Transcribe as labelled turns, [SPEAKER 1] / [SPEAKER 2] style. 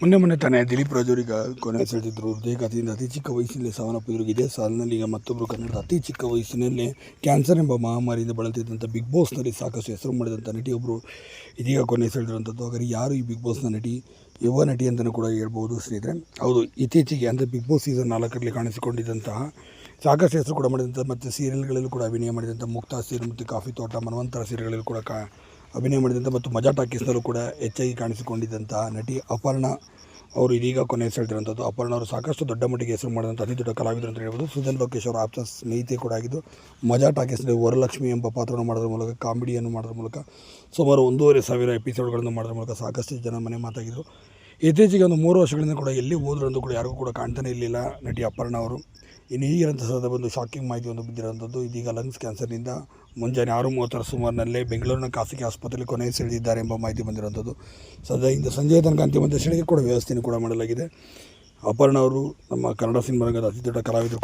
[SPEAKER 1] ಮೊನ್ನೆ ತಾನೇ ದಿಲೀಪ್ ರಾಜೋರಿಗೆ ಕೊನೆ ಸೆಳೆದಿದ್ದರು. ಹೃದಯಘಾತದಿಂದ ಅತಿ ಚಿಕ್ಕ ವಯಸ್ಸಿನಲ್ಲಿ ಸಾವನ್ನಪ್ಪಿದ್ರು. ಇದೇ ಸಾಲಿನಲ್ಲಿ ಈಗ ಮತ್ತೊಬ್ಬರು ಕನ್ನಡದ ಅತಿ ಚಿಕ್ಕ ವಯಸ್ಸಿನಲ್ಲಿ ಕ್ಯಾನ್ಸರ್ ಎಂಬ ಮಹಾಮಾರಿಯಿಂದ ಬಳಲ್ತಿದ್ದಂಥ ಬಿಗ್ ಬಾಸ್ನಲ್ಲಿ ಸಾಕಷ್ಟು ಹೆಸರು ಮಾಡಿದಂಥ ನಟಿಯೊಬ್ಬರು ಇದೀಗ ಕೊನೆ ಸೆಳೆದಿರುವಂಥದ್ದು. ಹಾಗಾದರೆ ಯಾರು ಈ ಬಿಗ್ ಬಾಸ್ನ ನಟಿ? ಯುವ ನಟಿ ಅಂತಲೂ ಕೂಡ ಹೇಳ್ಬೋದು ಸ್ನೇಹಿತರೆ. ಹೌದು, ಇತ್ತೀಚೆಗೆ ಅಂದರೆ ಬಿಗ್ ಬಾಸ್ ಸೀಸನ್ 4ರಲ್ಲಿ ಕಾಣಿಸಿಕೊಂಡಿದ್ದಂತಹ ಸಾಕಷ್ಟು ಹೆಸರು ಕೂಡ ಮಾಡಿದಂಥ ಮತ್ತು ಸೀರಿಯಲ್ಗಳಲ್ಲೂ ಕೂಡ ಅಭಿನಯ ಮಾಡಿದಂಥ ಮುಕ್ತಾ ಸೀರಿಯಲ್ ಮತ್ತು ಕಾಫಿ ತೋಟ, ಮನ್ವಂತರ ಸೀರಿಯಲ್ಗಳಲ್ಲೂ ಕೂಡ ಅಭಿನಯ ಮಾಡಿದಂಥ ಮತ್ತು ಮಜಾ ಟಾಕೀಸ್ನಲ್ಲೂ ಕೂಡ ಹೆಚ್ಚಾಗಿ ಕಾಣಿಸಿಕೊಂಡಿದ್ದಂತಹ ನಟಿ ಅಪರ್ಣಾ ಅವರು ಇದೀಗ ಕೊನೆ ಸೆಳೆದಿರುವಂಥದ್ದು. ಅಪರ್ಣಾ ಅವರು ಸಾಕಷ್ಟು ದೊಡ್ಡ ಮಟ್ಟಿಗೆ ಹೆಸರು ಮಾಡಿದಂಥ ಅತಿ ದೊಡ್ಡ ಕಲಾವಿದರು ಅಂತ ಹೇಳ್ಬೋದು. ಸುಜನ್ ಲೋಕೇಶ್ ಅವರ ಆಪ್ತ ಸ್ನೇಹಿತೆ ಕೂಡ ಆಗಿದ್ದು, ಮಜಾ ಟಾಕೀಸ್ನಲ್ಲಿ ವರಲಕ್ಷ್ಮಿ ಎಂಬ ಪಾತ್ರವನ್ನು ಮಾಡೋದ್ರ ಮೂಲಕ, ಕಾಮಿಡಿಯನ್ನು ಮಾಡೋದ್ರ ಮೂಲಕ ಸುಮಾರು 1,500 ಎಪಿಸೋಡ್ಗಳನ್ನು ಮಾಡೋದ್ರ ಮೂಲಕ ಸಾಕಷ್ಟು ಜನ ಮನೆ ಮಾತಾಗಿದ್ದರು. ಇತ್ತೀಚೆಗೆ ಒಂದು 3 ವರ್ಷಗಳಿಂದ ಕೂಡ ಎಲ್ಲಿ ಹೋದ್ರು ಅಂದು ಕೂಡ ಯಾರಿಗೂ ಕೂಡ ಕಾಣ್ತಾನೆ ಇರಲಿಲ್ಲ ನಟಿ ಅಪರ್ಣಾ ಅವರು. ಇನ್ನು ಈಗಿರಂಥ ಒಂದು ಶಾಕಿಂಗ್ ಮಾಹಿತಿ ಒಂದು ಬಿದ್ದಿರೋಂಥದ್ದು. ಇದೀಗ ಲಂಗ್ಸ್ ಕ್ಯಾನ್ಸರ್ನಿಂದ ಮುಂಜಾನೆ 6:30 ಸುಮಾರಿನಲ್ಲೇ ಬೆಂಗಳೂರಿನ ಖಾಸಗಿ ಆಸ್ಪತ್ರೆಯಲ್ಲಿ ಕೊನೆ ಸೆಳೆದಿದ್ದಾರೆ ಎಂಬ ಮಾಹಿತಿ ಬಂದಿರುವಂಥದ್ದು. ಸದ್ಯದಿಂದ ಸಂಜೆಯ ತನಕ ಅಂತಿಮ ದರ್ಶನಕ್ಕೆ ಕೂಡ ವ್ಯವಸ್ಥೆಯನ್ನು ಕೂಡ ಮಾಡಲಾಗಿದೆ. ಅಪರ್ಣಾ ಅವರು ನಮ್ಮ ಕನ್ನಡ ಸಿನಿಮಾ ರಂಗದ ಅತಿ ದೊಡ್ಡ ಕಲಾವಿದರು.